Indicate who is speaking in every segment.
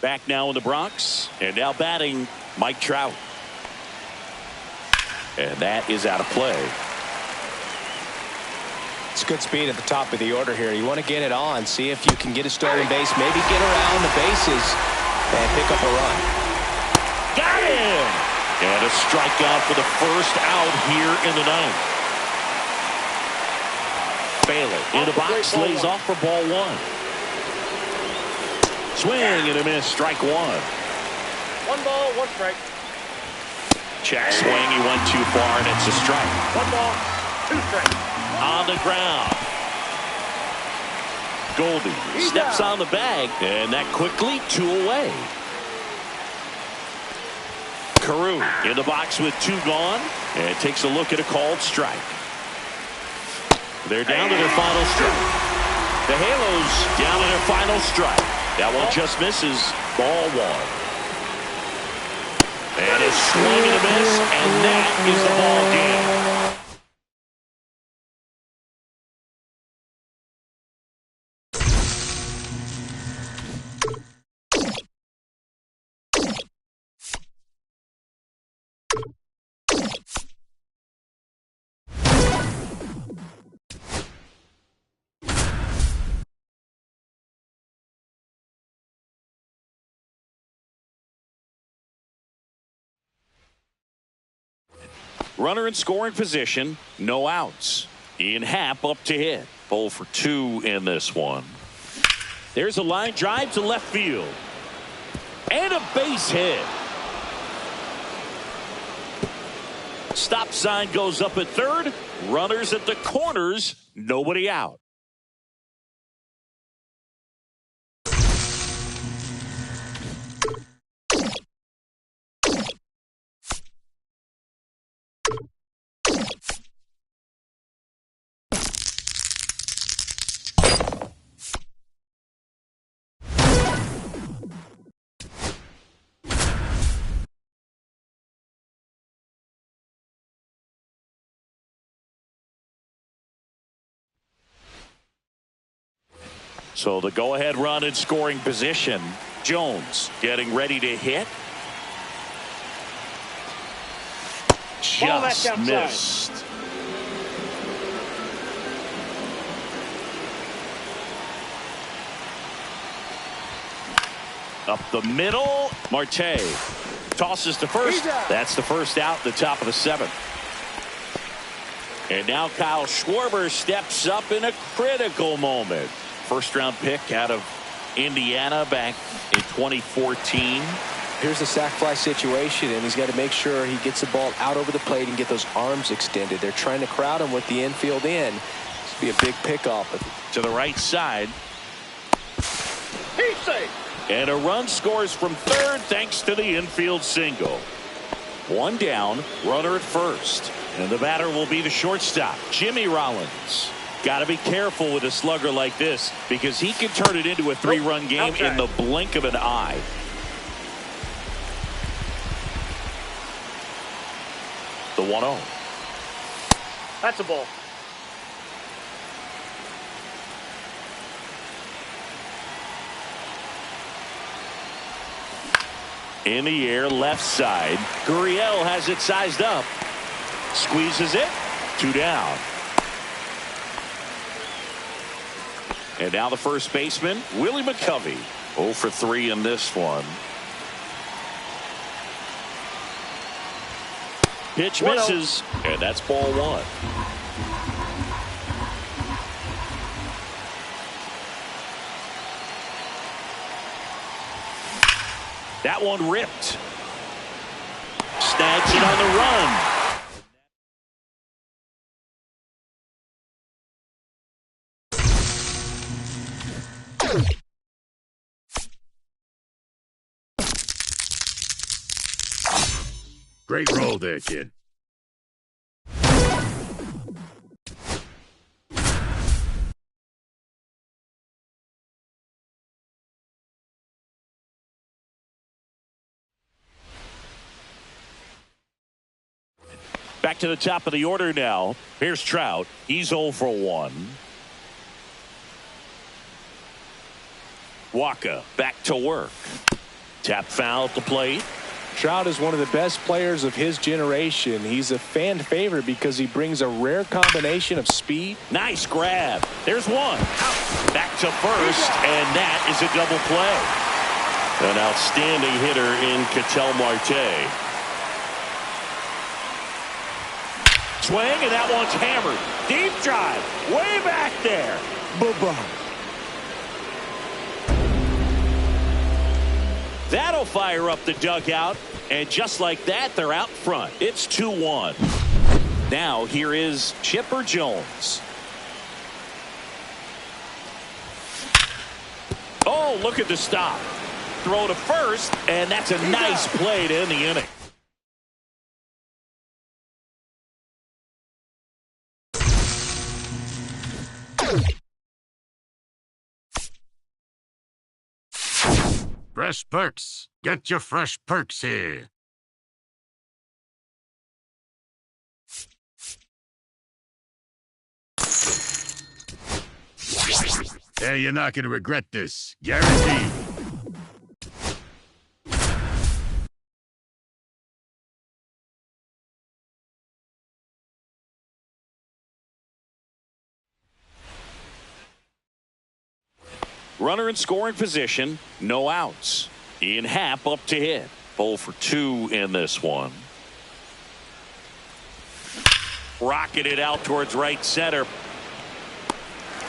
Speaker 1: Back now in the Bronx, and now batting Mike Trout. And that is out of play.
Speaker 2: It's good speed at the top of the order here. You want to get it on, see if you can get a stolen base, maybe get around the bases and pick up a run.
Speaker 1: Got him! And a strikeout for the first out here in the ninth. Baylor in the box, lays off for ball one. Swing and a miss, strike one.
Speaker 3: 1 ball, 1 strike.
Speaker 1: Check swing, he went too far, and it's a strike.
Speaker 3: 1 ball, 2 strikes.
Speaker 1: On the ground. Goldie steps on the bag, and that quickly 2 away. Carew in the box with 2 gone, and takes a look at a called strike. They're down to their final strike. The Halos down to their final strike. That one just misses. Ball 1. And it's swing and a miss, and that is the ball game. Runner in scoring position, no outs. Ian Happ up to hit. 0 for 2 in this one. There's a line drive to left field. And a base hit. Stop sign goes up at third. Runners at the corners, nobody out. So the go-ahead run in scoring position. Jones getting ready to hit. Just missed. Up the middle. Marte tosses to first. That's the first out, the top of the 7th. And now Kyle Schwarber steps up in a critical moment. First round pick out of Indiana back in 2014.
Speaker 2: Here's a sac fly situation, and he's got to make sure he gets the ball out over the plate and get those arms extended. They're trying to crowd him with the infield in. This would be a big pickoff.
Speaker 1: To the right side.
Speaker 3: He's safe.
Speaker 1: And a run scores from third thanks to the infield single. 1 down, runner at first. And the batter will be the shortstop, Jimmy Rollins. Got to be careful with a slugger like this because he can turn it into a 3-run game in the blink of an eye. The 1-0.
Speaker 3: That's a ball.
Speaker 1: In the air, left side. Gurriel has it sized up. Squeezes it. 2 down. And now the first baseman, Willie McCovey. 0 for 3 in this one. Pitch misses, and that's ball 1. That one ripped. Snags it on the run.
Speaker 4: Great roll there, kid.
Speaker 1: Back to the top of the order now. Here's Trout. He's 0 for 1. Waka back to work. Tap foul at the plate.
Speaker 2: Trout is one of the best players of his generation. He's a fan favorite because he brings a rare combination of speed.
Speaker 1: Nice grab. There's one. Back to first, and that is a double play. An outstanding hitter in Ketel Marte. Swing, and that one's hammered. Deep drive. Way back there. Bye-bye. That'll fire up the dugout. And just like that, they're out front. It's 2-1. Now here is Chipper Jones. Oh, look at the stop. Throw to first, and that's a nice play to end the inning.
Speaker 4: Fresh perks. Get your fresh perks here. Hey, you're not going to regret this. Guaranteed.
Speaker 1: Runner in scoring position, no outs. Ian Happ up to hit. 0 for 2 in this one. Rocketed out towards right center.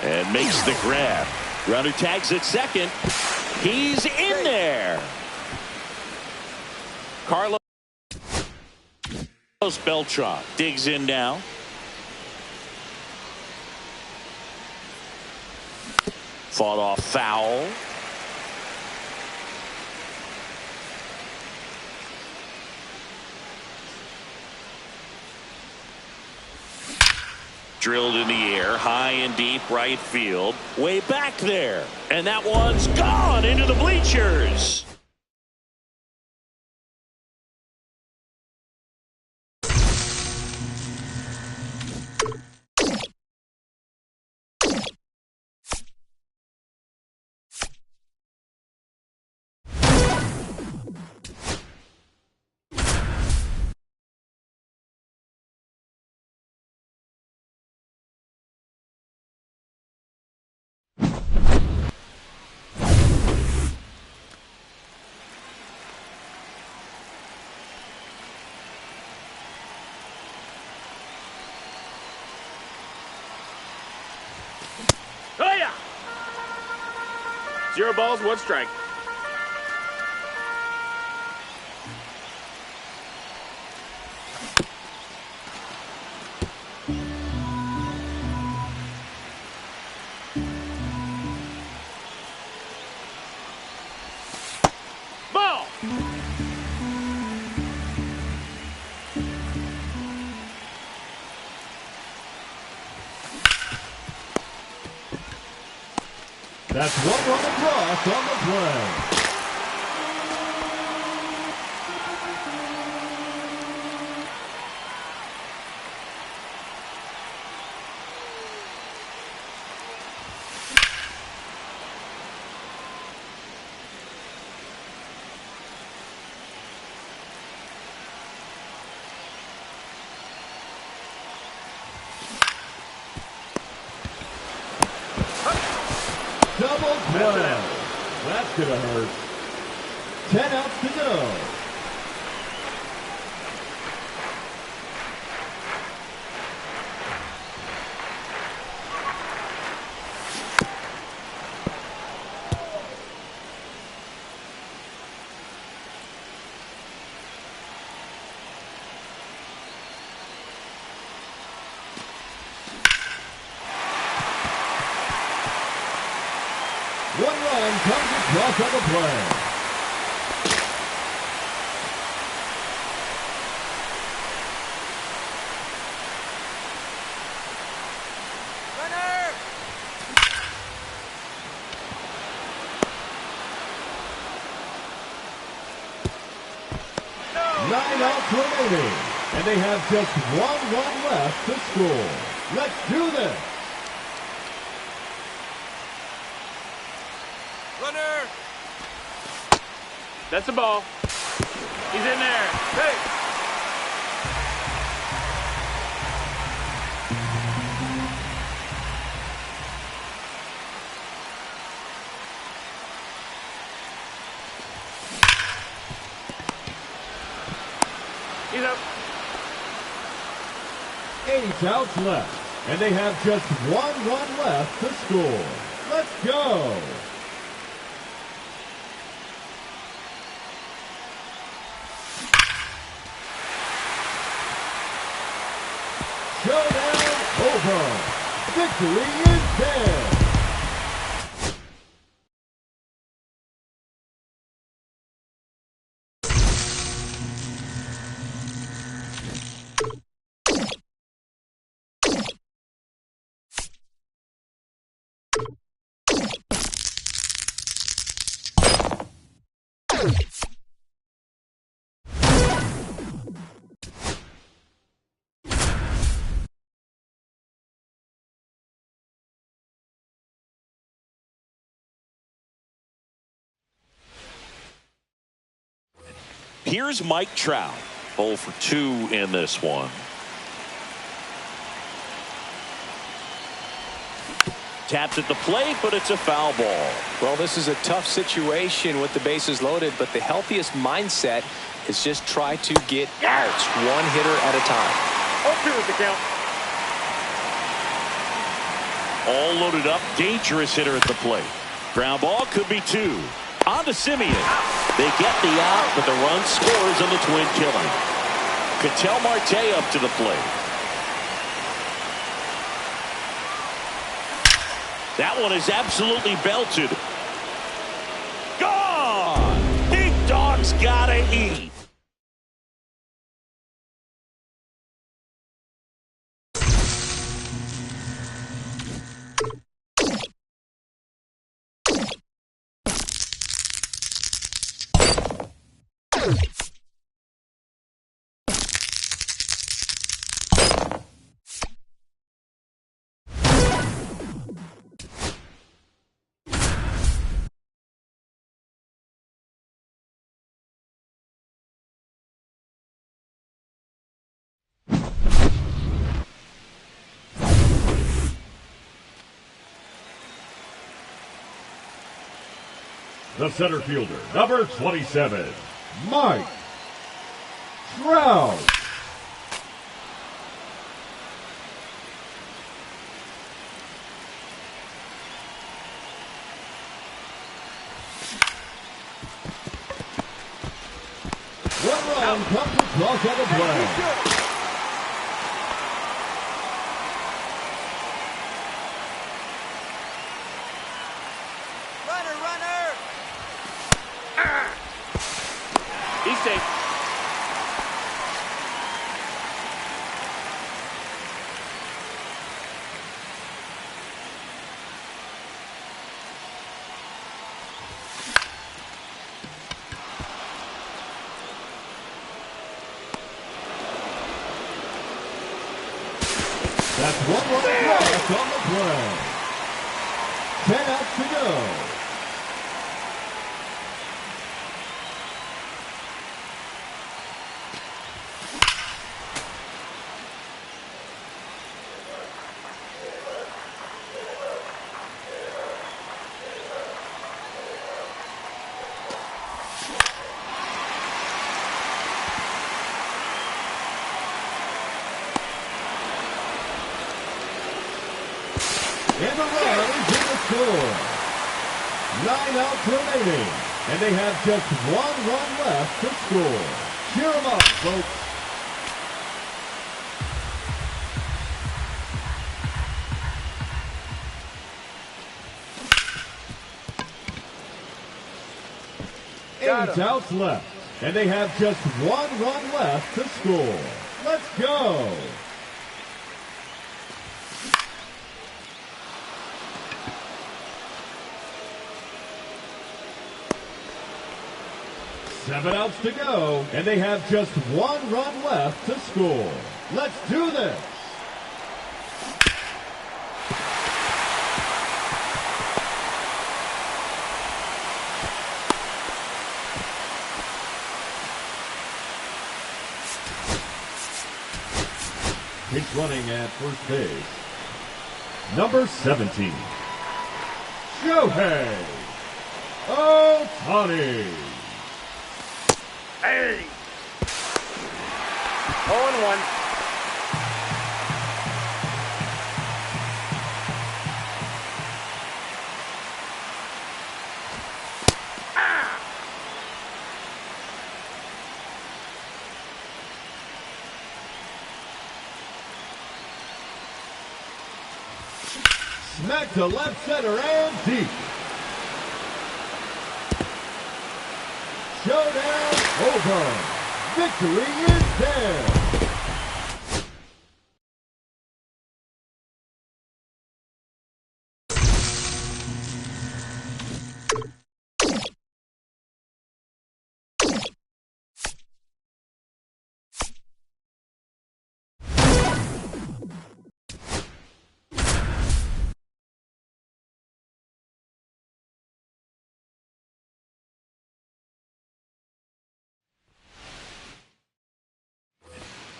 Speaker 1: And makes the grab. Runner tags at second. He's in there. Carlos Beltran digs in now. Fought off foul. Drilled in the air, high and deep right field. Way back there. And that one's gone into the bleachers.
Speaker 3: Oh, yeah. 0 balls, 1 strike. Ball.
Speaker 5: That's 1 run across on the play. Double play. That's going to hurt. 10 outs to go. One run comes across on the play.
Speaker 3: Runner. No.
Speaker 5: 9 outs remaining, and they have just 1 run left to score. Let's do this.
Speaker 3: Runner. That's the ball. He's in there. Hey. He's up.
Speaker 5: 8 outs left, and they have just 1 run left to score. Let's go. Showdown over. Victory is there.
Speaker 1: Here's Mike Trout, 0 for 2 in this one. Tapped at the plate, but it's a foul ball.
Speaker 2: Well, this is a tough situation with the bases loaded, but the healthiest mindset is just try to get outs, one hitter at a time.
Speaker 3: 0-2 is the count.
Speaker 1: All loaded up, dangerous hitter at the plate. Ground ball could be 2. On to Simeon. They get the out, but the run scores on the twin killing. Ketel Marte up to the plate. That one is absolutely belted. Gone! Big dog's gotta eat.
Speaker 5: The center fielder, number 27, Mike Trout. One run comes across on the play.
Speaker 3: He's safe.
Speaker 5: That's one run across on the play. 10 outs to go. And the run is in the score. 9 outs remaining, and they have just 1 run left to score. Cheer them up, folks. Eight outs left, and they have just 1 run left to score. Let's go. Seven outs to go, and they have just 1 run left to score. Let's do this. Pinch running at first base. Number 17, Shohei Ohtani.
Speaker 3: Hey! 0-1.
Speaker 5: Smack to left center and deep. Showdown over. Victory is there.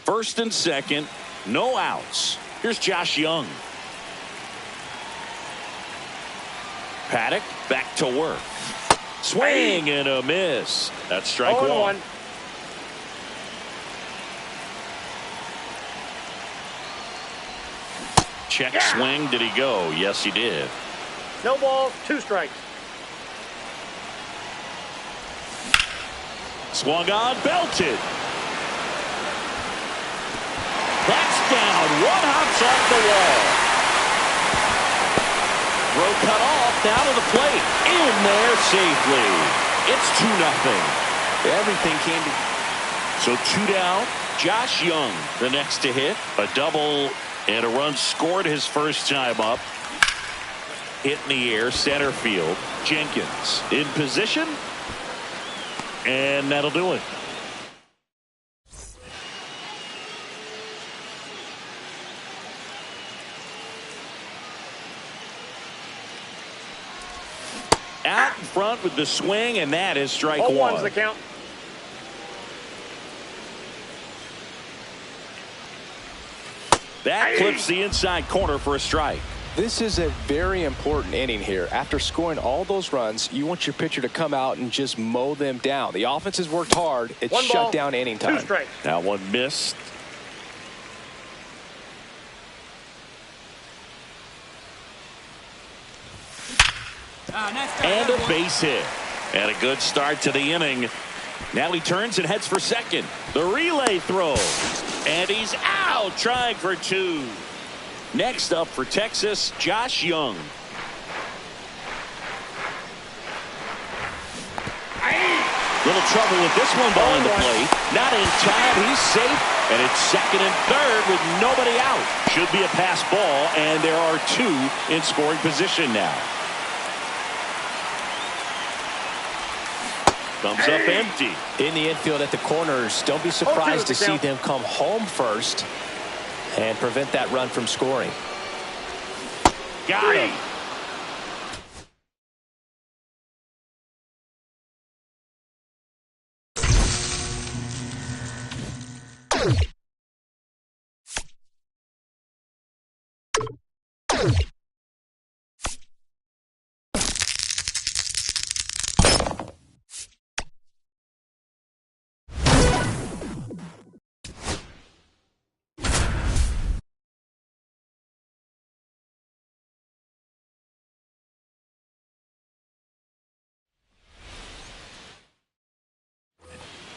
Speaker 1: First and second, no outs. Here's Josh Young. Paddock back to work. Swing and a miss. That's strike one.
Speaker 3: 0-1.
Speaker 1: Check swing. Did he go? Yes, he did.
Speaker 3: No balls, 2 strikes.
Speaker 1: Swung on, belted. That's down. One hops off the wall. Throw cut off, down to the plate. In there safely. It's 2-0.
Speaker 2: Everything came to.
Speaker 1: So 2 down. Josh Young, the next to hit. A double and a run scored his first time up. Hit in the air, center field. Jenkins in position. And that'll do it. Out in front with the swing, and that is strike
Speaker 3: 0-1's
Speaker 1: one.
Speaker 3: the count.
Speaker 1: That clips the inside corner for a strike.
Speaker 2: This is a very important inning here. After scoring all those runs, you want your pitcher to come out and just mow them down. The offense has worked hard. It's
Speaker 3: 1 ball,
Speaker 2: shut down inning
Speaker 3: 2
Speaker 2: time.
Speaker 3: strikes.
Speaker 1: That one missed. And a base hit. And a good start to the inning. Now he turns and heads for second. The relay throw. And he's out, trying for 2. Next up for Texas, Josh Young. Little trouble with this one behind the plate. Not in time. He's safe. And it's second and third with nobody out. Should be a pass ball, and there are 2 in scoring position now. Comes up empty.
Speaker 2: In the infield at the corners, don't be surprised to see them come home first and prevent that run from scoring.
Speaker 1: Got him.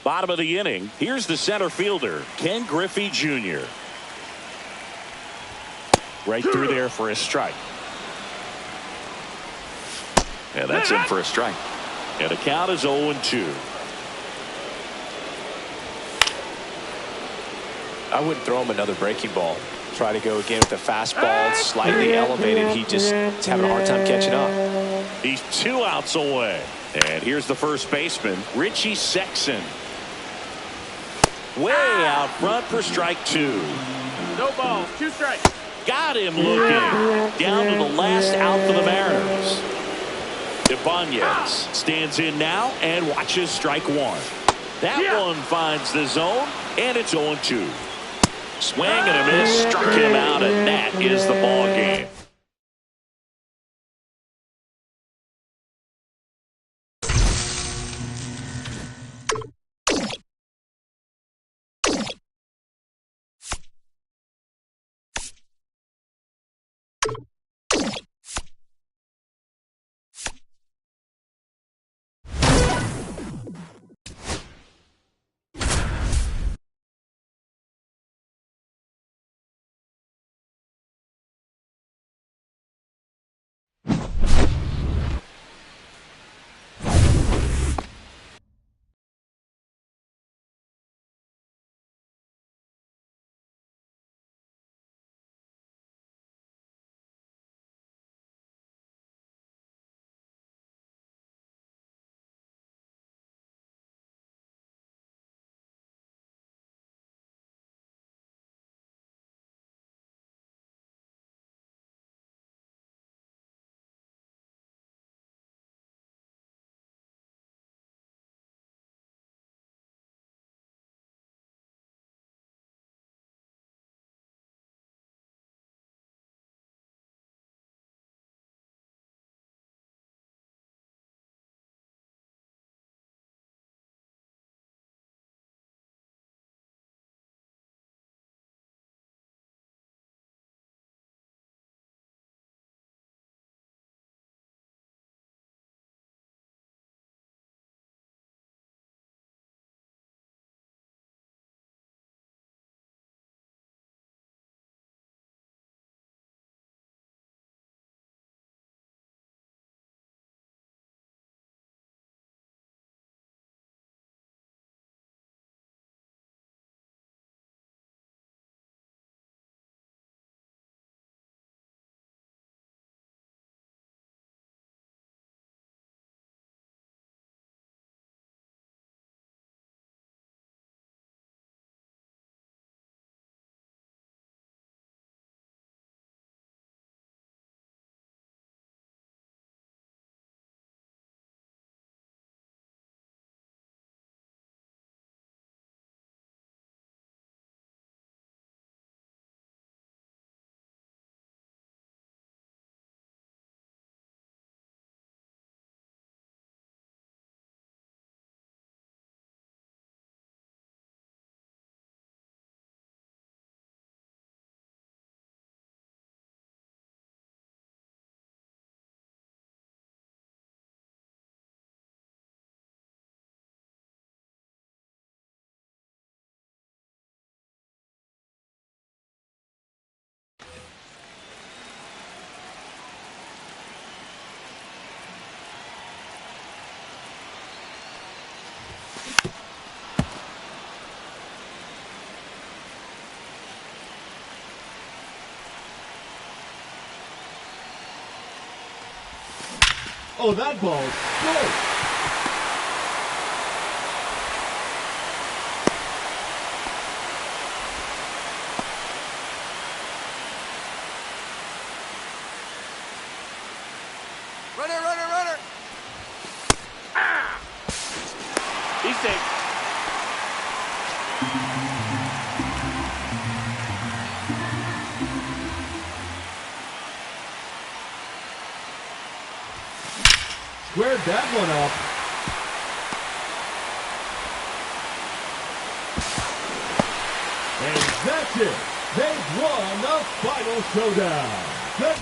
Speaker 1: Bottom of the inning. Here's the center fielder, Ken Griffey Jr. Right through there for a strike. And that's in for a strike. And the count is 0-2.
Speaker 2: I wouldn't throw him another breaking ball. Try to go again with the fastball, slightly elevated. He just is having a hard time catching up.
Speaker 1: He's 2 outs away. And here's the first baseman, Richie Sexson. Way out front for strike 2.
Speaker 3: No balls, 2 strikes.
Speaker 1: Got him looking. Down to the last out for the Mariners. Ibanez stands in now and watches strike 1. That one finds the zone, and it's 0-2. Swing and a miss, struck him out, and that is the ball game.
Speaker 5: Oh, that ball's good.
Speaker 2: Runner, runner, runner.
Speaker 3: He's safe.
Speaker 5: Squared that one up. And that's it. They've won the final showdown. Good.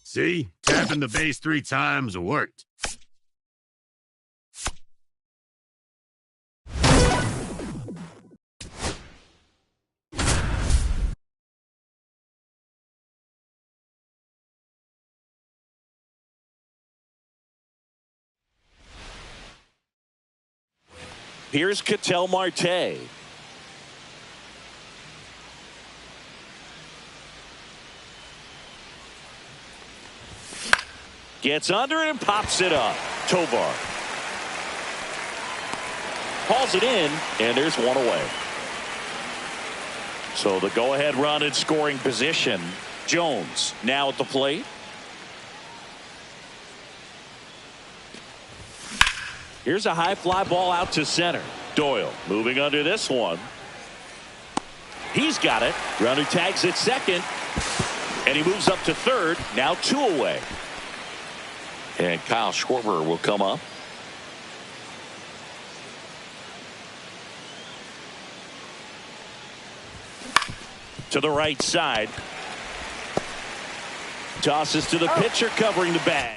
Speaker 4: See? Tapping the base 3 times worked.
Speaker 1: Here's Ketel Marte. Gets under it and pops it up. Tovar hauls it in, and there's one away. So the go-ahead run in scoring position. Jones now at the plate. Here's a high fly ball out to center. Doyle moving under this one. He's got it. Runner tags at second. And he moves up to third. Now 2 away. And Kyle Schwarber will come up. To the right side. Tosses to the pitcher covering the bag.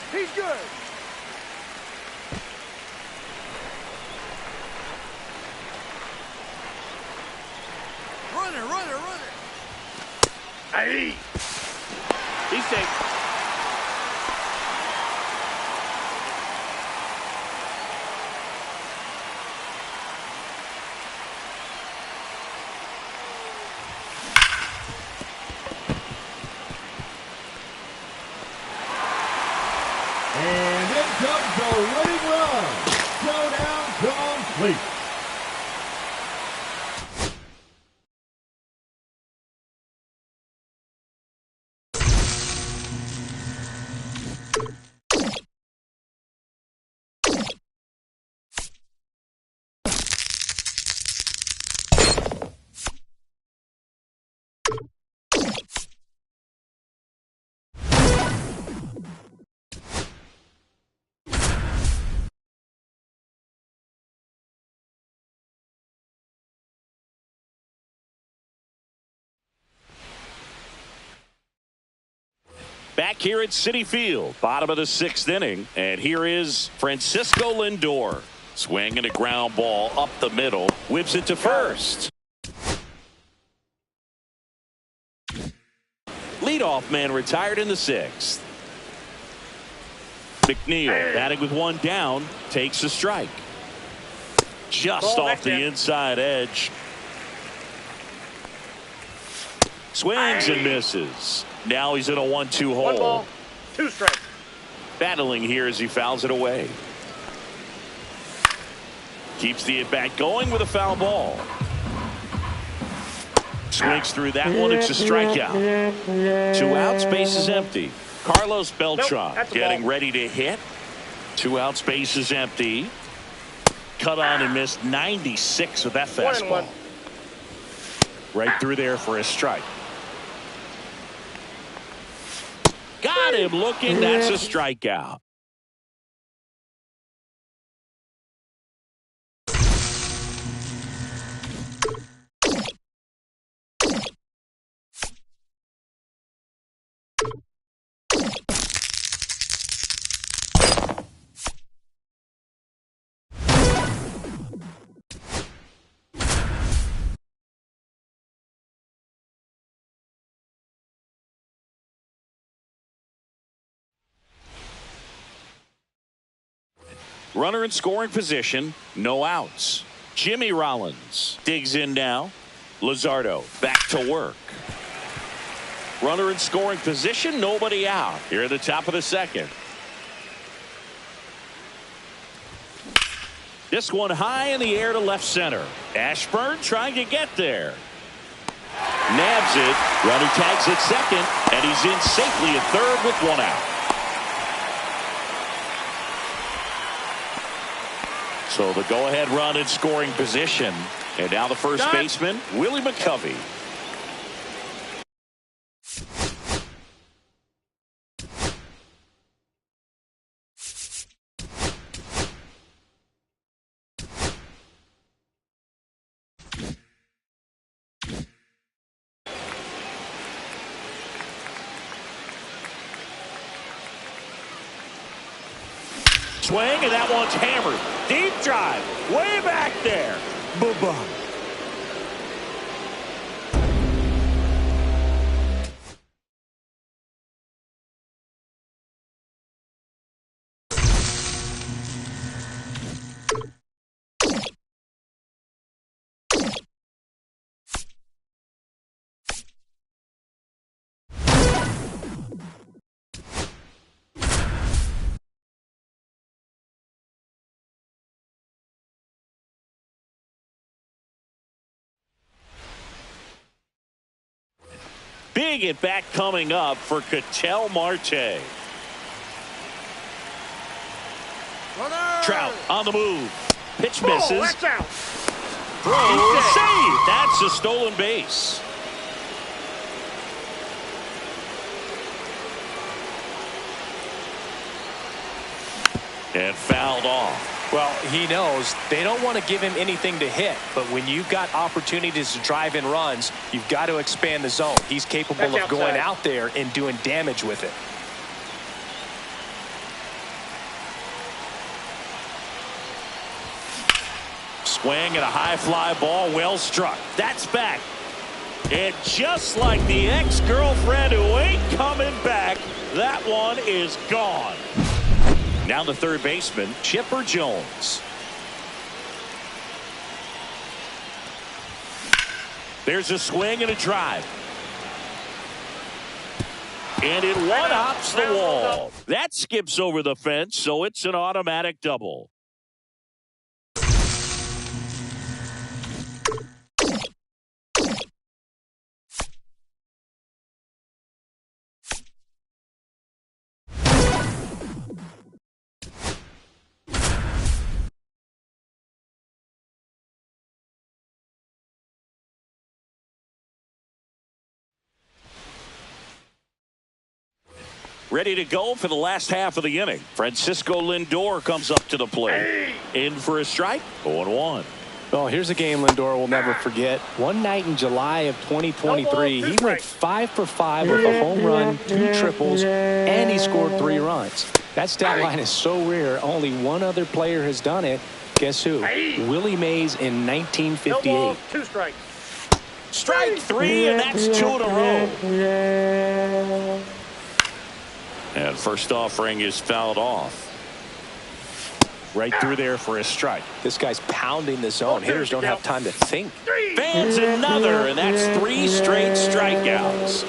Speaker 3: He's good. Runner. Hey. He's safe.
Speaker 5: And in comes the winning run. Showdown complete.
Speaker 1: Back here at Citi Field, bottom of the 6th inning, and here is Francisco Lindor. Swinging a ground ball up the middle, whips it to first. Leadoff man retired in the 6th. McNeil batting with 1 down, takes a strike. Just off the inside edge. Swings and misses. Now he's in a 1-2 hole.
Speaker 3: 1 ball, 2 strikes.
Speaker 1: Battling here as he fouls it away. Keeps the at-bat going with a foul ball. Swings through that one. It's a strikeout. 2 outs, base is empty. Carlos Beltran getting ready to hit. 2 outs, base is empty. Cut on and missed 96 with that fastball. Right through there for a strike. Got him looking. That's a strikeout. Runner in scoring position, no outs. Jimmy Rollins digs in now. Luzardo back to work. Runner in scoring position, nobody out. Here at the top of the 2nd. This one high in the air to left center. Ashburn trying to get there. Nabs it. Runner tags at second, and he's in safely at third with 1 out. So the go-ahead run in scoring position. And now the first baseman, Willie McCovey. Swing, and that one's hammered. Deep drive, way back there. Boom. Big at bat coming up for Ketel Marte. Trout on the move. Pitch misses.
Speaker 3: That's out.
Speaker 1: Throw save. That's a stolen base. And fouled off.
Speaker 2: Well, he knows they don't want to give him anything to hit, but when you've got opportunities to drive in runs, you've got to expand the zone. He's capable of going out there and doing damage with it.
Speaker 1: Swing and a high fly ball, well struck. That's back. And just like the ex-girlfriend who ain't coming back, that one is gone. Now the third baseman, Chipper Jones. There's a swing and a drive. And it one-hops the wall. That skips over the fence, so it's an automatic double. Ready to go for the last half of the inning. Francisco Lindor comes up to the plate. In for a strike. 0-1.
Speaker 2: Well, here's a game Lindor will never forget. One night in July of 2023, he went 5 for 5 with a home run, 2 triples, and he scored 3 runs. That stat line is so rare, only one other player has done it. Guess who? Willie Mays in 1958.
Speaker 3: No ball, 2 strikes.
Speaker 1: Strike 3, and that's 2 in a row. And first offering is fouled off. Right through there for a strike.
Speaker 2: This guy's pounding the zone. Hitters don't have time to think.
Speaker 1: Fans another, and that's 3 straight strikeouts.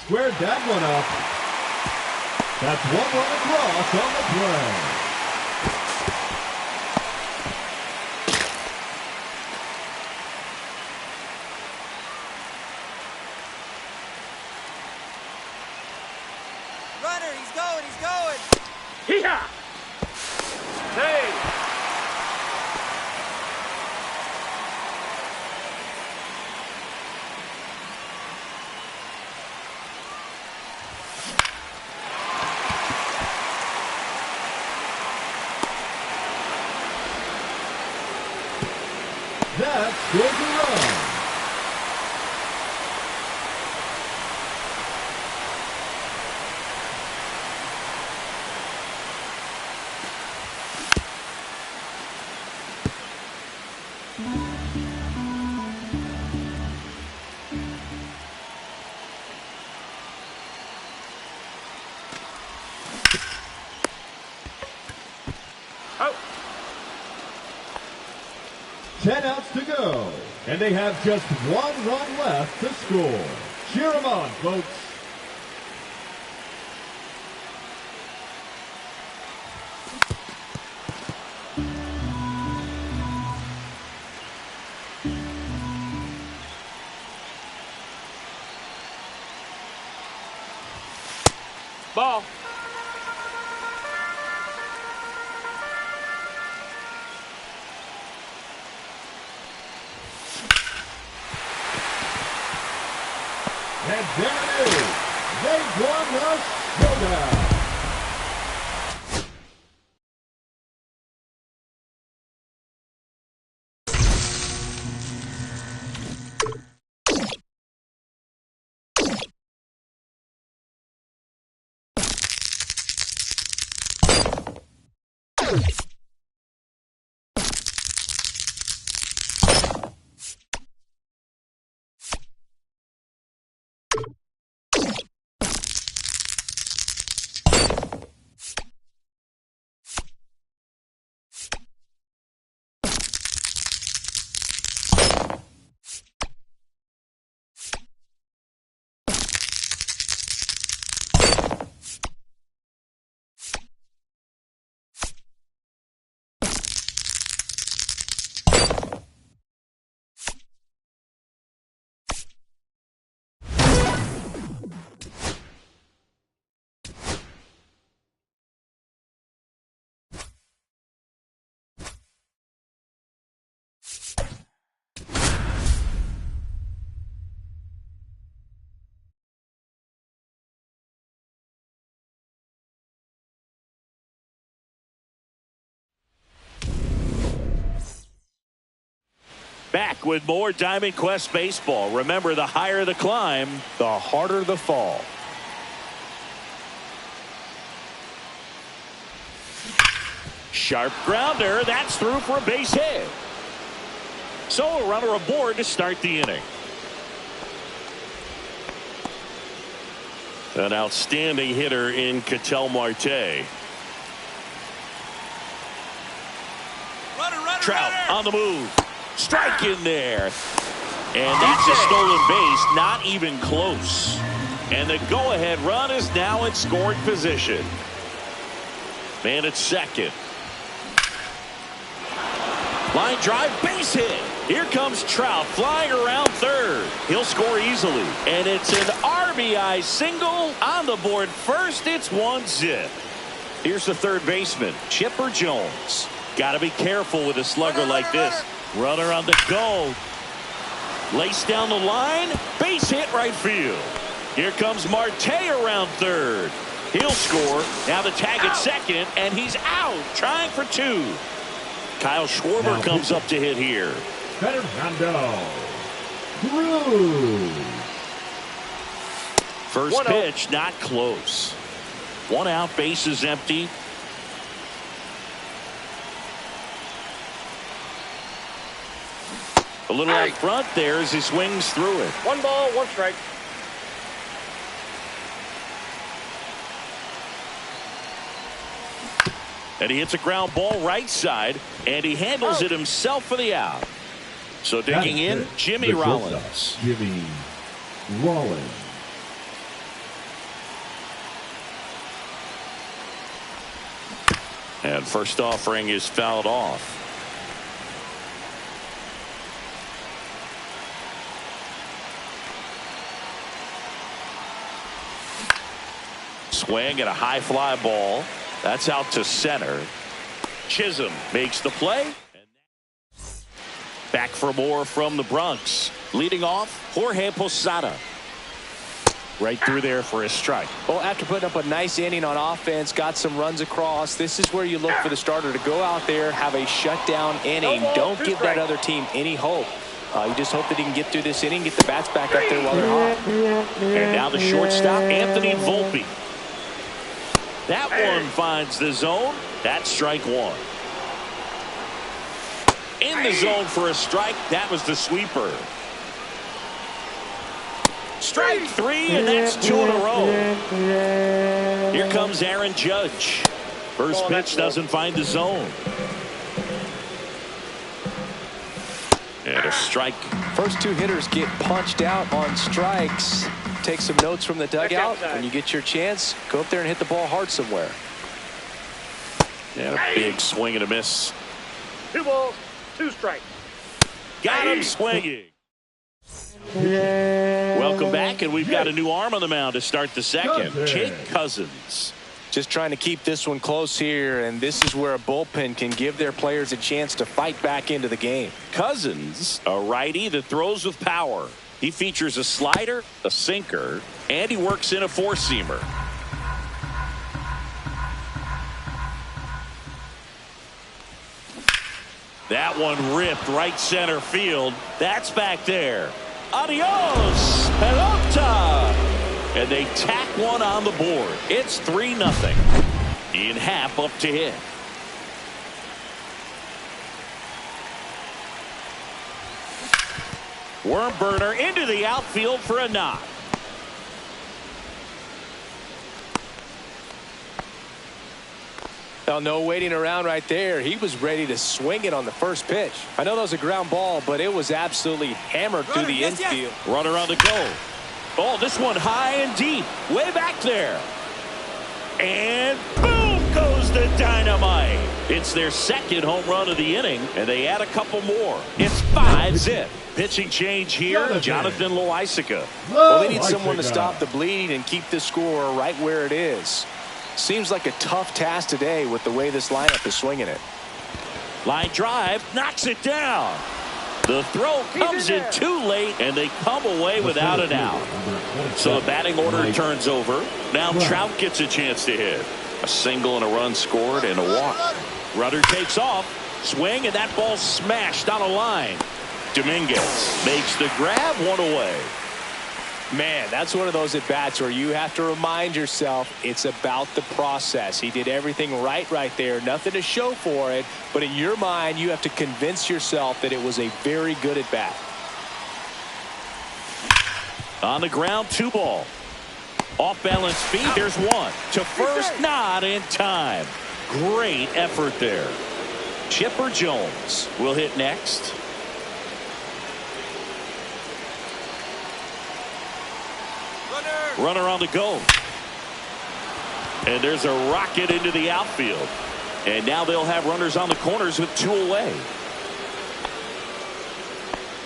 Speaker 5: Squared that one up. That's 1 run across on the play.
Speaker 6: Runner, he's going, he's going.
Speaker 3: Hee-haw! Hey!
Speaker 5: That scores a run.
Speaker 3: Out.
Speaker 5: 10 outs to go, and they have just 1 run left to score. Cheer them on, folks.
Speaker 3: Ball.
Speaker 5: And there it is. They've won the showdown.
Speaker 1: Back with more Diamond Quest baseball. Remember, the higher the climb,
Speaker 2: the harder the fall.
Speaker 1: Sharp grounder. That's through for a base hit. So a runner aboard to start the inning. An outstanding hitter in Ketel Marte. Trout on the move. Strike in there. And that's a stolen base. Not even close. And the go-ahead run is now in scoring position. Man at second. Line drive, base hit. Here comes Trout flying around third. He'll score easily. And it's an RBI single on the board first. It's 1-0. Here's the third baseman, Chipper Jones. Got to be careful with a slugger like this. Runner on the go. Lace down the line. Base hit right field. Here comes Marte around third. He'll score. Now the tag at second, and he's out. Trying for two. Kyle Schwarber comes up to hit here.
Speaker 5: Fernando Cruz.
Speaker 1: First pitch, not close. One out, base is empty. A little out front there as he swings through it.
Speaker 3: 1 ball, 1 strike.
Speaker 1: And he hits a ground ball right side, and he handles it himself for the out. So digging in, Jimmy Rollins.
Speaker 5: Jimmy Rollins.
Speaker 1: And first offering is fouled off. Swing and a high fly ball. That's out to center. Chisholm makes the play. Back for more from the Bronx. Leading off, Jorge Posada. Right through there for a strike.
Speaker 2: Well, after putting up a nice inning on offense, got some runs across, this is where you look for the starter to go out there, have a shutdown inning. Don't give that other team any hope. You just hope that he can get through this inning, get the bats back up there while they're hot.
Speaker 1: And now the shortstop, Anthony Volpe. That one finds the zone. That's strike one. In the zone for a strike. That was the sweeper. Strike three, and that's 2 in a row. Here comes Aaron Judge. First pitch doesn't find the zone. And a strike.
Speaker 2: First 2 hitters get punched out on strikes. Take some notes from the dugout. When you get your chance, go up there and hit the ball hard somewhere.
Speaker 1: And a big swing and a miss.
Speaker 3: 2 balls, 2 strikes.
Speaker 1: Got him swinging. Well, Welcome back, and we've got a new arm on the mound to start the second. Jake Cousins.
Speaker 2: Just trying to keep this one close here, and this is where a bullpen can give their players a chance to fight back into the game.
Speaker 1: Cousins, a righty that throws with power. He features a slider, a sinker, and he works in a four-seamer. That one ripped right center field. That's back there. Adios, pelota. And they tack one on the board. It's 3-0. Ian Happ up to hit. Worm burner into the outfield for a knock.
Speaker 2: Well, no waiting around right there. He was ready to swing it on the first pitch. I know that was a ground ball, but it was absolutely hammered through the infield.
Speaker 1: Runner on the go. Oh, this one high and deep. Way back there. And boom goes the dynamite. It's their second home run of the inning, and they add a couple more. It's 5-zip. Pitching change here, Jonathan Loaisiga.
Speaker 2: Well, they need someone to stop the bleed and keep the score right where it is. Seems like a tough task today with the way this lineup is swinging it.
Speaker 1: Line drive, knocks it down. The throw comes in too late, and they come away without an out. So the batting order turns over. Now Trout gets a chance to hit. A single and a run scored and a walk. Runner takes off. Swing, and that ball smashed on a line. Dominguez makes the grab, one away.
Speaker 2: Man, that's one of those at-bats where you have to remind yourself it's about the process. He did everything right there. Nothing to show for it. But in your mind, you have to convince yourself that it was a very good at-bat.
Speaker 1: On the ground, 2 ball. Off balance feet, there's one. To first, not in time. Great effort there. Chipper Jones will hit next. Runner on the go. And there's a rocket into the outfield. And now they'll have runners on the corners with 2 away.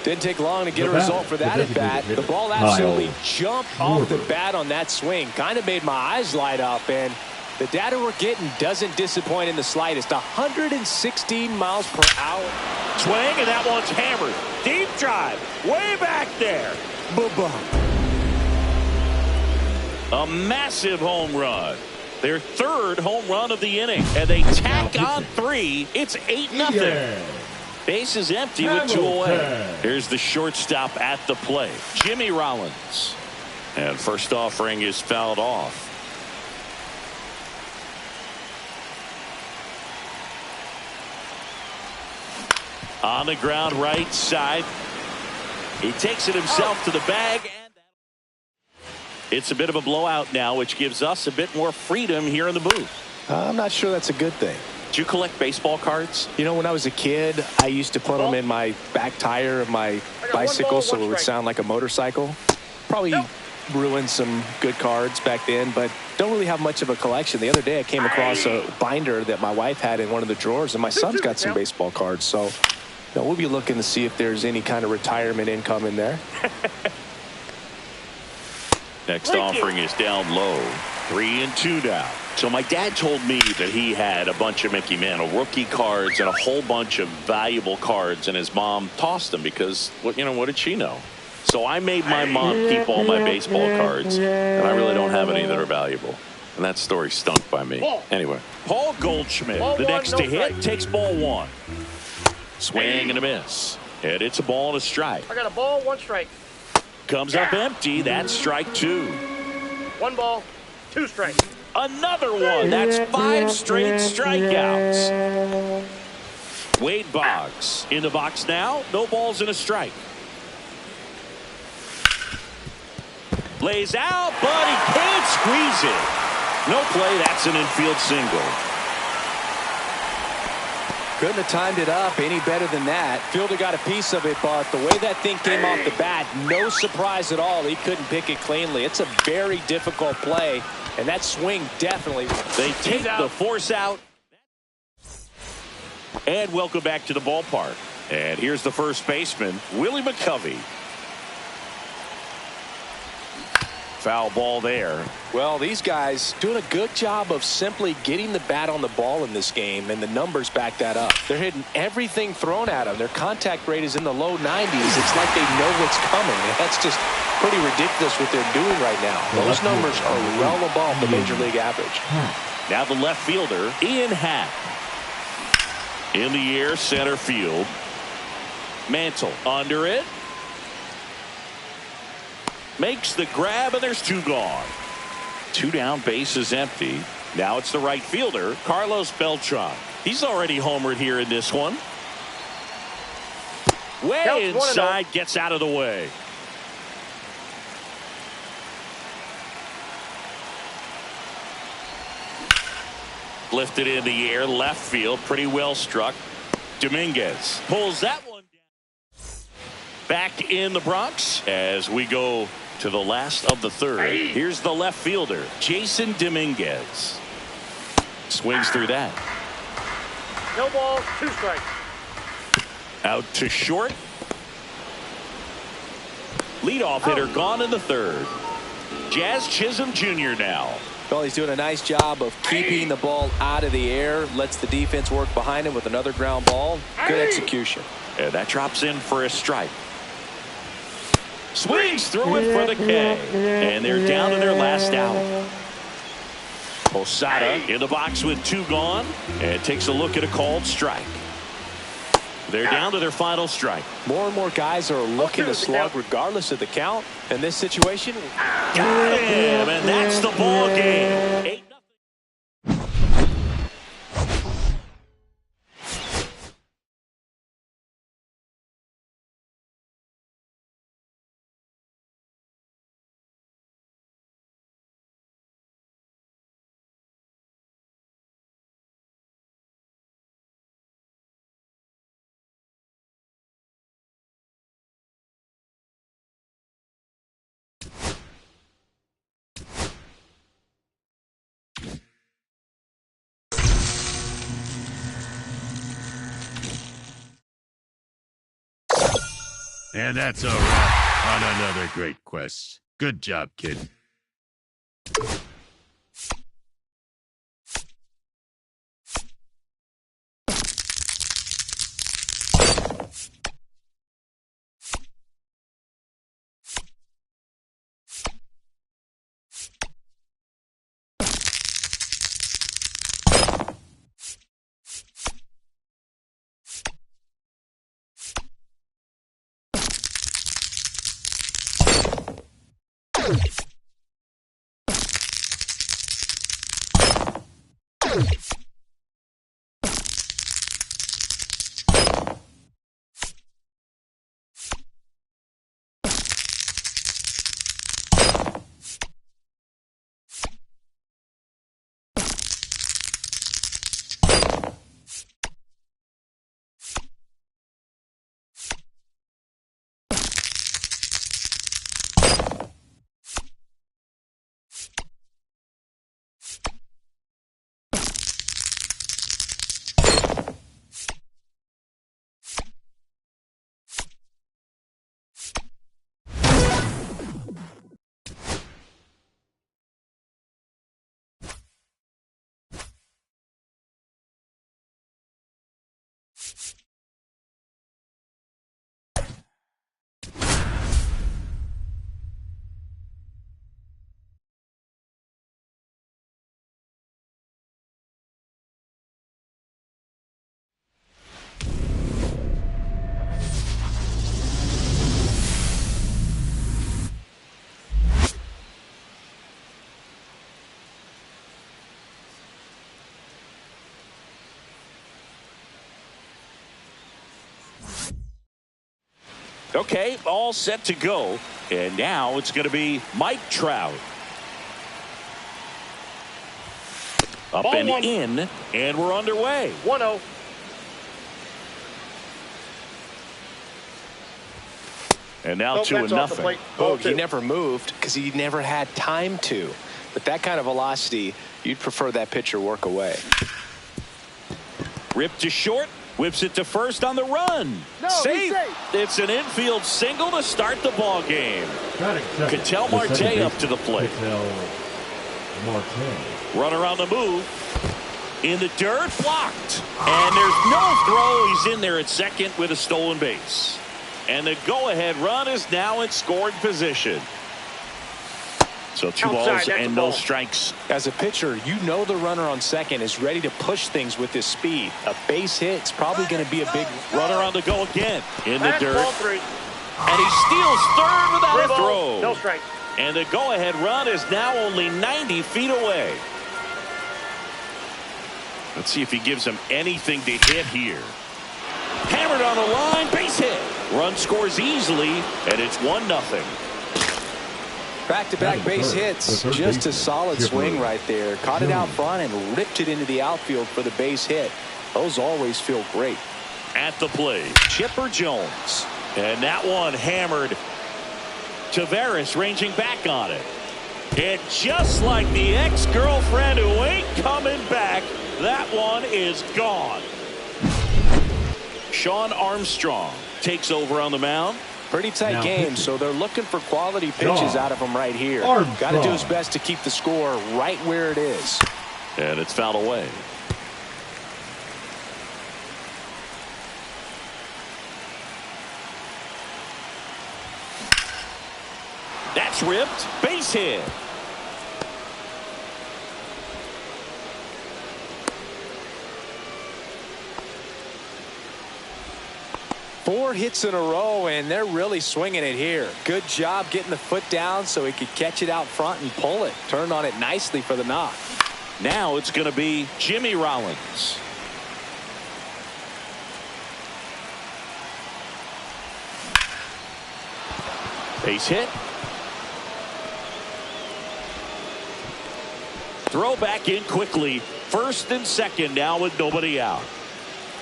Speaker 2: Didn't take long to get a result for that at bat. The ball absolutely jumped off the bat on that swing. Kind of made my eyes light up. And the data we're getting doesn't disappoint in the slightest. 116 miles per hour.
Speaker 1: Swing, and that one's hammered. Deep drive. Way back there. Ba-bum. A massive home run. Their 3rd home run of the inning. And they tack on 3. It's 8-0. Base is empty with 2 away. Here's the shortstop at the plate, Jimmy Rollins. And first offering is fouled off. On the ground right side. He takes it himself to the bag. It's a bit of a blowout now, which gives us a bit more freedom here in the booth.
Speaker 2: I'm not sure that's a good thing.
Speaker 1: Do you collect baseball cards?
Speaker 2: You know, when I was a kid, I used to put them in my back tire of my bicycle so it would sound like a motorcycle. Probably ruined some good cards back then, but don't really have much of a collection. The other day I came across a binder that my wife had in one of the drawers, and my son's got some baseball cards. So we'll be looking to see if there's any kind of retirement income in there.
Speaker 1: Next offering is down low. 3-2 now. So my dad told me that he had a bunch of Mickey Mantle rookie cards and a whole bunch of valuable cards, and his mom tossed them because, what did she know? So I made my mom keep all my baseball cards, and I really don't have any that are valuable. And that story stunk by me. Anyway, Paul Goldschmidt, the next to hit, takes ball 1. Swing and a miss. And it's a ball and a strike.
Speaker 3: I got a ball, 1 strike.
Speaker 1: Comes up empty. That's strike 2.
Speaker 3: 1 ball, 2 strikes.
Speaker 1: Another one. That's 5 straight strikeouts. Wade Boggs in the box now. No balls and a strike. Lays out, but he can't squeeze it. No play. That's an infield single.
Speaker 2: Couldn't have timed it up any better than that. Fielder got a piece of it, but the way that thing came off the bat, no surprise at all. He couldn't pick it cleanly. It's a very difficult play, and that swing definitely.
Speaker 1: They take the force out. And welcome back to the ballpark. And here's the first baseman, Willie McCovey. foul ball there.
Speaker 2: Well, these guys doing a good job of simply getting the bat on the ball in this game, and the numbers back that up. They're hitting everything thrown at them. Their contact rate is in the low 90s. It's like they know what's coming. And that's just pretty ridiculous what they're doing right now. Those numbers are well above the major league average.
Speaker 1: Now the left fielder, Ian Happ. In the air, center field. Mantle under it. Makes the grab, and there's two gone. Two down, base is empty. Now it's the right fielder, Carlos Beltran. He's already homered here in this one. Way inside, gets out of the way. Lifted in the air, left field, pretty well struck. Dominguez pulls that one down. Back in the Bronx as we go to the last of the third. Here's the left fielder, Jason Dominguez. Swings through that.
Speaker 3: No balls, 2 strikes.
Speaker 1: Out to short. Leadoff hitter gone in the third. Jazz Chisholm Jr. now.
Speaker 2: Well, he's doing a nice job of keeping the ball out of the air. Lets the defense work behind him with another ground ball. Good execution.
Speaker 1: And that drops in for a strike. Swings through it for the K. And they're down to their last out. Posada in the box with 2 gone. And takes a look at a called strike. They're down to their final strike.
Speaker 2: More and more guys are looking to slug regardless of the count. In this situation,
Speaker 1: got him, and that's the ball game. 8-0.
Speaker 4: And that's a wrap on another great quest. Good job, kid.
Speaker 1: Okay, all set to go. And now it's going to be Mike Trout. Up
Speaker 3: Ball
Speaker 1: and
Speaker 3: one.
Speaker 1: in, and we're underway.
Speaker 3: 1-0.
Speaker 1: And now
Speaker 3: No
Speaker 1: 2-0.
Speaker 3: bets off the plate.
Speaker 2: oh,
Speaker 3: Ball
Speaker 2: he
Speaker 3: two.
Speaker 2: never moved because he never had time to. But that kind of velocity, you'd prefer that pitcher work away.
Speaker 1: Ripped to short. Whips it to first on the run.
Speaker 3: No,
Speaker 1: Safe.
Speaker 3: safe.
Speaker 1: It's an infield single to start the ball game. Ketel Marte up to the plate. Runner on the move. In the dirt, blocked. And there's no throw. He's in there at second with a stolen base. And the go-ahead run is now in scoring position. So 2 balls and no strikes.
Speaker 2: As a pitcher, you know the runner on second is ready to push things with his speed. A base hit's probably going to be a big
Speaker 1: runner on the go again. In the
Speaker 3: That's
Speaker 1: dirt.
Speaker 3: ball 3.
Speaker 1: And he steals third without a throw.
Speaker 3: No strike.
Speaker 1: And the go-ahead run is now only 90 feet away. Let's see if he gives him anything to hit here. Hammered on the line, base hit. Run scores easily, and it's 1-0.
Speaker 2: back-to-back base hits. Just a solid swing right there. Caught it out front and ripped it into the outfield for the base hit. Those always feel great.
Speaker 1: At the plate, Chipper Jones. And that one hammered. Taveras ranging back on it. And just like the ex-girlfriend who ain't coming back, that one is gone. Sean Armstrong takes over on the mound.
Speaker 2: Pretty tight game, so they're looking for quality pitches out of him right here. Got to do his best to keep the score right where it is.
Speaker 1: And it's fouled away. That's ripped. Base hit.
Speaker 2: Four hits in a row, and they're really swinging it here. Good job getting the foot down so he could catch it out front and pull it. Turned on it nicely for the knock.
Speaker 1: Now it's going to be Jimmy Rollins. Base hit. Throw back in quickly. First and second now with nobody out.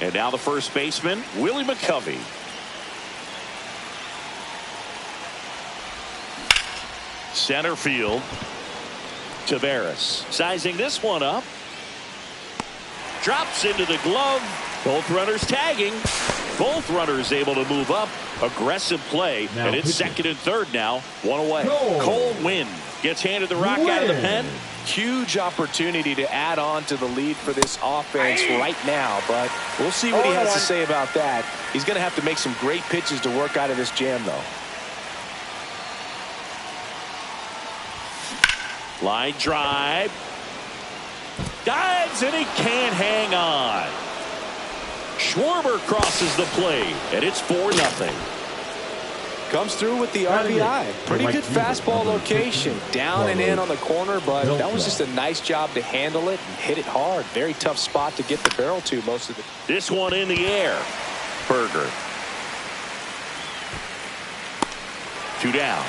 Speaker 1: And now the first baseman, Willie McCovey. Center field. Taveras sizing this one up. Drops into the glove. Both runners tagging. Both runners able to move up. Aggressive play.
Speaker 5: Now
Speaker 1: and it's second and third now. One away. Cole Winn gets handed the rock out of the pen.
Speaker 2: Huge opportunity to add on to the lead for this offense right now, but we'll see what he has to say about that. He's going to have to make some great pitches to work out of this jam, though.
Speaker 1: Line drive. Dives, and he can't hang on. Schwarber crosses the plate, and it's 4-0.
Speaker 2: Comes through with the RBI. Pretty good fastball location. Down and in on the corner, but that was just a nice job to handle it and hit it hard. Very tough spot to get the barrel to most of it.
Speaker 1: This one in the air. Berger. 2 down.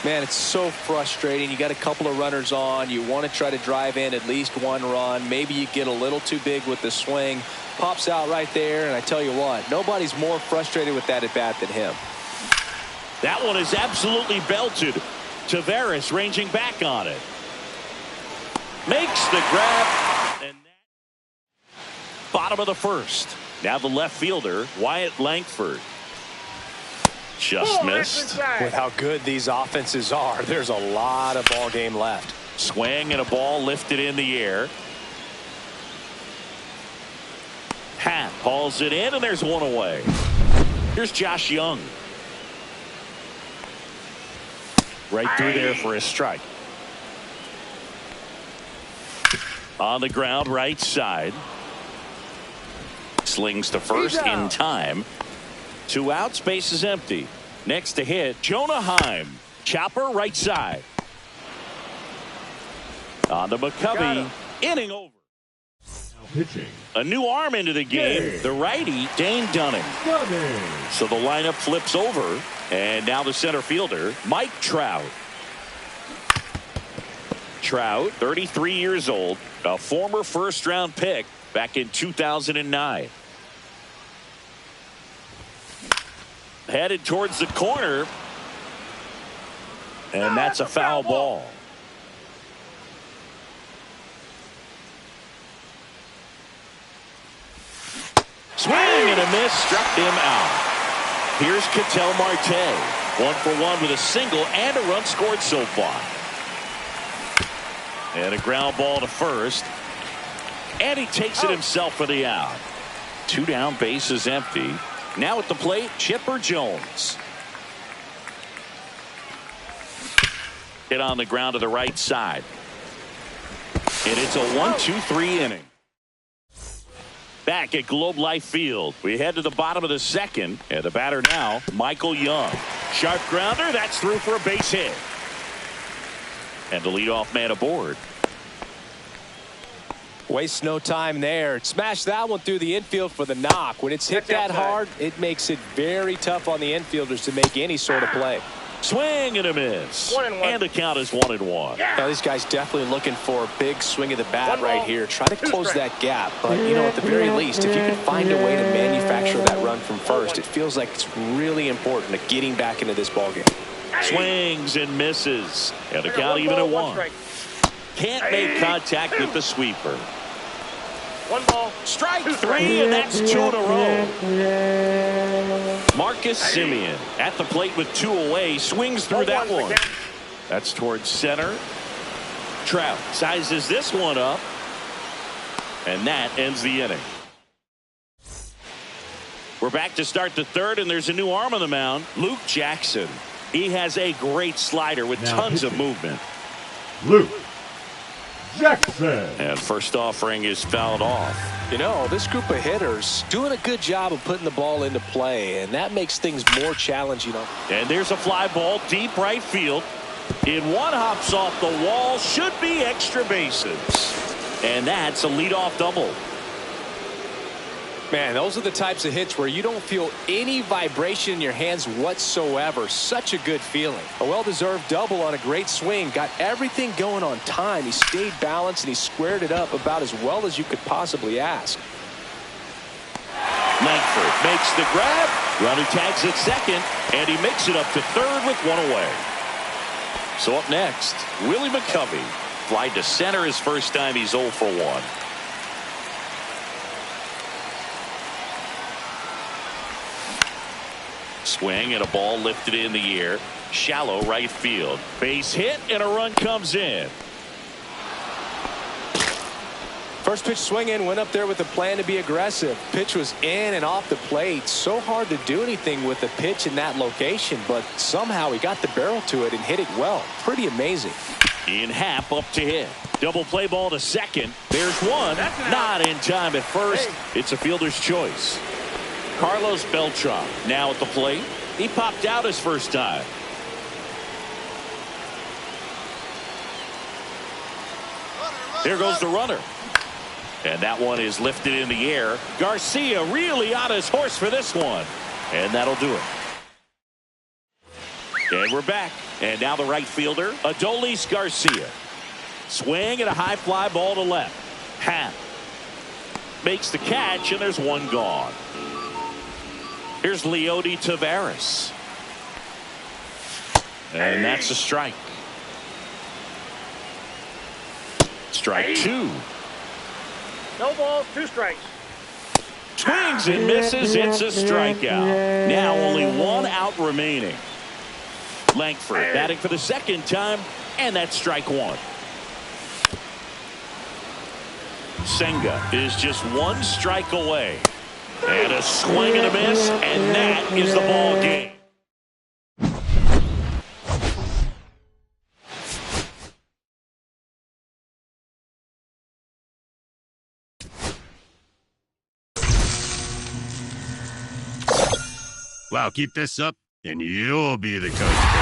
Speaker 2: Man, it's so frustrating. You got a couple of runners on. You want to try to drive in at least one run. Maybe you get a little too big with the swing. Pops out right there, and I tell you what, nobody's more frustrated with that at bat than him.
Speaker 1: That one is absolutely belted. Taveras ranging back on it. Makes the grab. And bottom of the first. Now the left fielder, Wyatt Langford. Just missed.
Speaker 2: With how good these offenses are, there's a lot of ball game left.
Speaker 1: Swing and a ball lifted in the air. Happ hauls it in, and there's one away. Here's Josh Young. Right through there for a strike. On the ground, right side. Slings to first in time. 2 outs, base is empty. Next to hit, Jonah Heim. Chopper right side. On to McCovey. Inning over.
Speaker 5: Pitching.
Speaker 1: A new arm into the game. The righty, Dane Dunning. So the lineup flips over. And now the center fielder, Mike Trout. Trout, 33 years old. A former first-round pick back in 2009. Headed towards the corner. And that's a foul ball. Swing and a miss, struck him out. Here's Ketel Marte. 1 for 1 with a single and a run scored so far. And a ground ball to first. And he takes it himself for the out. 2 down, bases empty. Now at the plate, Chipper Jones. Hit on the ground to the right side. And it's a 1-2-3 inning. Back at Globe Life Field, we head to the bottom of the second, and the batter now, Michael Young. Sharp grounder, that's through for a base hit. And the leadoff man aboard.
Speaker 2: Waste no time there. Smash that one through the infield for the knock. When it's hit that hard, it makes it very tough on the infielders to make any sort of play.
Speaker 1: Swing and a miss.
Speaker 3: 1-1.
Speaker 1: And the count is 1-1.
Speaker 2: Now, this guy's definitely looking for a big swing of the bat right here. Try to close that gap. But, you know, at the very least, if you can find a way to manufacture that run from first, it feels like it's really important to getting back into this ballgame.
Speaker 1: Swings and misses. And the count even at 1. Can't make contact with the sweeper.
Speaker 3: 1 ball.
Speaker 1: Strike 3, and that's 2 in a row. Marcus Semien at the plate with 2 away. Swings through that one. That's towards center. Trout sizes this one up. And that ends the inning. We're back to start the third, and there's a new arm on the mound. Luke Jackson. He has a great slider with tons of movement.
Speaker 5: Luke Jackson.
Speaker 1: And first offering is fouled off.
Speaker 2: You know, this group of hitters doing a good job of putting the ball into play, and that makes things more challenging.
Speaker 1: And there's a fly ball deep right field. In one hops off the wall, should be extra bases. And that's a leadoff double.
Speaker 2: Man, those are the types of hits where you don't feel any vibration in your hands whatsoever. Such a good feeling. A well-deserved double on a great swing. Got everything going on time. He stayed balanced and he squared it up about as well as you could possibly ask.
Speaker 1: Langford makes the grab. Runner tags at second, and he makes it up to third with 1 away. So up next, Willie McCovey. Fly to center his first time. He's 0 for 1. Swing and a ball lifted in the air. Shallow right field. Base hit and a run comes in.
Speaker 2: First pitch swinging, went up there with a plan to be aggressive. Pitch was in and off the plate. So hard to do anything with the pitch in that location, but somehow he got the barrel to it and hit it well. Pretty amazing.
Speaker 1: In Happ up to hit. Double play ball to second. There's one. Not in time at first. It's a fielder's choice. Carlos Beltran now at the plate. He popped out his first time. Here goes the runner. And that one is lifted in the air. Garcia really on his horse for this one. And that'll do it. And we're back. And now the right fielder, Adolis Garcia. Swing and a high fly ball to left. Happ makes the catch, and there's one gone. Here's Leody Taveras. And that's a strike. Strike 2.
Speaker 3: No balls, 2 strikes.
Speaker 1: Swings and misses. It's a strikeout. Now only 1 out remaining. Langford batting for the second time, and that's strike 1. Senga is just 1 strike away. And a swing and a miss, and that is the ball game.
Speaker 4: Wow, keep this up, and you'll be the coach.